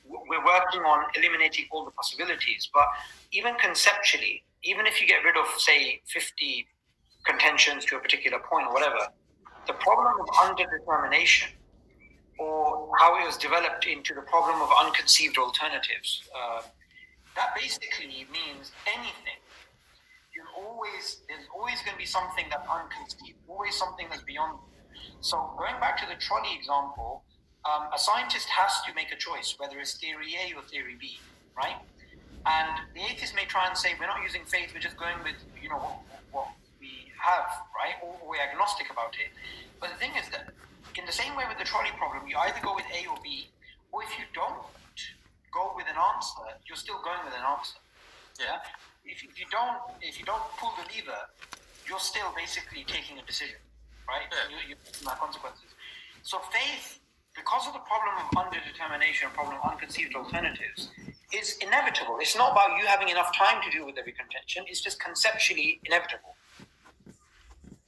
we're working on eliminating all the possibilities. But even conceptually, even if you get rid of, say, 50 contentions to a particular point or whatever, the problem of underdetermination, or how it was developed into the problem of unconceived alternatives, that basically means anything. There's always going to be something that's unconceived, always something that's beyond. So going back to the trolley example, a scientist has to make a choice, whether it's theory A or theory B, right? And the atheist may try and say, we're not using faith, we're just going with, what we have, right? Or we're agnostic about it. But the thing is that in the same way with the trolley problem, you either go with A or B, or if you don't go with an answer, you're still going with an answer. Yeah. If you don't pull the lever, you're still basically taking a decision, right? Yeah. You're taking the consequences. So faith, because of the problem of underdetermination, problem of unconceived alternatives, is inevitable. It's not about you having enough time to deal with every contention. It's just conceptually inevitable.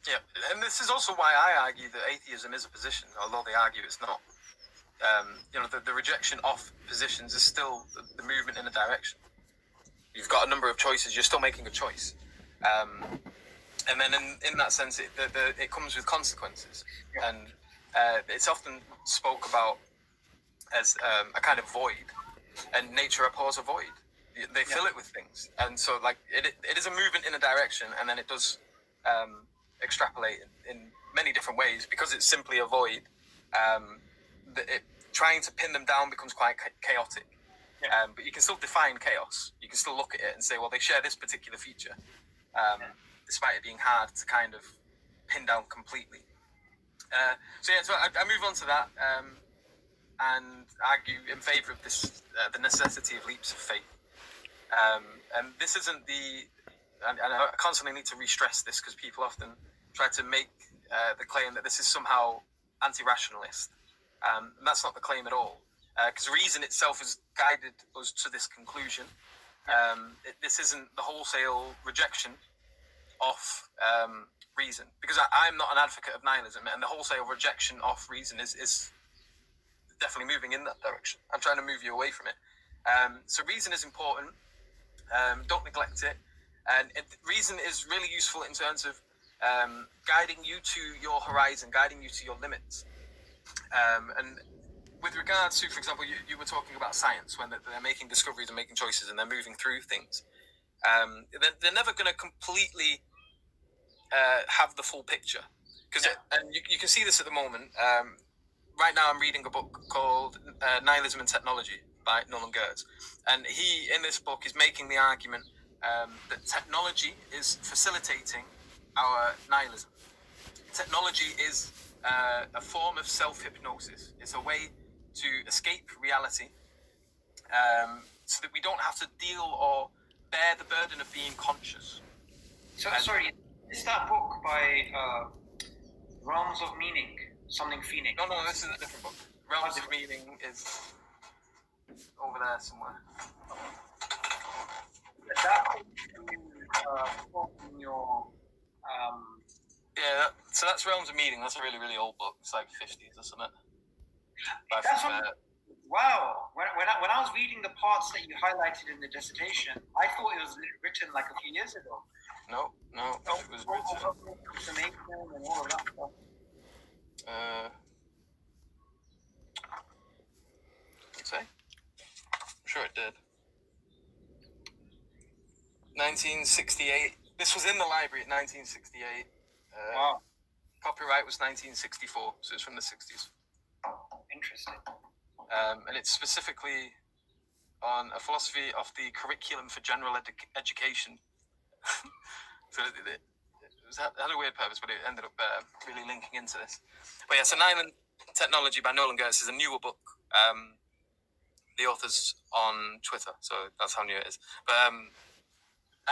Yeah, and this is also why I argue that atheism is a position, although they argue it's not. The rejection of positions is still the movement in a direction. You've got a number of choices. You're still making a choice, and then in that sense, it comes with consequences, yeah. And it's often spoke about as a kind of void, and nature abhors a void. They fill it with things, and so it is a movement in a direction, and then it does extrapolate in many different ways because it's simply a void. Trying to pin them down becomes quite chaotic. Yeah. But you can still define chaos. You can still look at it and say, well, they share this particular feature, despite it being hard to kind of pin down completely. So I move on to that and argue in favour of this, the necessity of leaps of faith. And this isn't and I constantly need to re-stress this because people often try to make the claim that this is somehow anti-rationalist. And that's not the claim at all. Because reason itself has guided us to this conclusion. This isn't the wholesale rejection of reason, because I'm not an advocate of nihilism, and the wholesale rejection of reason is definitely moving in that direction. I'm trying to move you away from it. So reason is important. Don't neglect it. And reason is really useful in terms of guiding you to your horizon, guiding you to your limits. And with regards to, for example, you were talking about science, when they're making discoveries and making choices and they're moving through things. They're never going to completely have the full picture. And you can see this at the moment. Right now I'm reading a book called Nihilism and Technology by Nolan Gertz. And he, in this book, is making the argument that technology is facilitating our nihilism. Technology is a form of self-hypnosis. It's a way to escape reality, so that we don't have to deal or bear the burden of being conscious. So, sorry, is that book by Realms of Meaning, something Phoenix? No, this is a different book. Realms of Meaning is over there somewhere. That in your so that's Realms of Meaning. That's a really, really old book. It's like 50s or something. Wow. When I was reading the parts that you highlighted in the dissertation, I thought it was written like a few years ago. No, it was written. And all of that stuff. Say? I'm sure it did. 1968. This was in the library at 1968. Wow. Copyright was 1964, so it's from the 60s. Interesting. And it's specifically on a philosophy of the curriculum for general education. So it had a weird purpose, but it ended up really linking into this. But yeah, so Nihilism and Technology by Nolan Gertz is a newer book. The author's on Twitter, so that's how new it is. But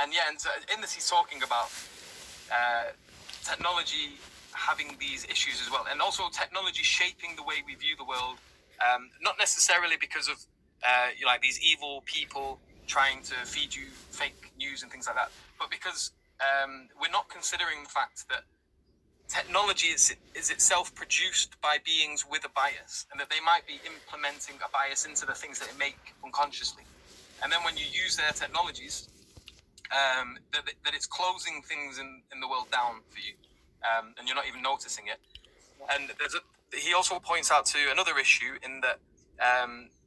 and so in this he's talking about technology having these issues as well, and also technology shaping the way we view the world. Not necessarily because of these evil people trying to feed you fake news and things like that, but because we're not considering the fact that technology is itself produced by beings with a bias, and that they might be implementing a bias into the things that they make unconsciously. And then when you use their technologies, that it's closing things in the world down for you, and you're not even noticing it. And he also points out to another issue in that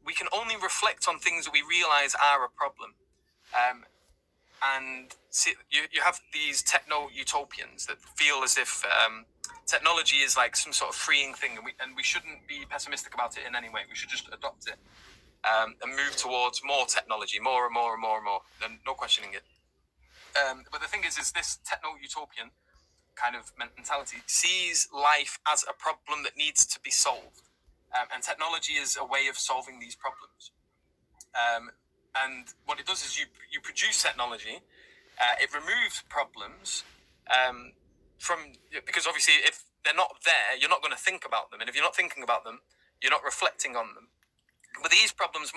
we can only reflect on things that we realize are a problem. And see, you have these techno-utopians that feel as if technology is like some sort of freeing thing, and we shouldn't be pessimistic about it in any way. We should just adopt it and move towards more technology, more and more and more and more, and no questioning it. But the thing is this techno-utopian kind of mentality sees life as a problem that needs to be solved, and technology is a way of solving these problems. And what it does is you produce technology, it removes problems because obviously if they're not there, you're not going to think about them, and if you're not thinking about them, you're not reflecting on them. But these problems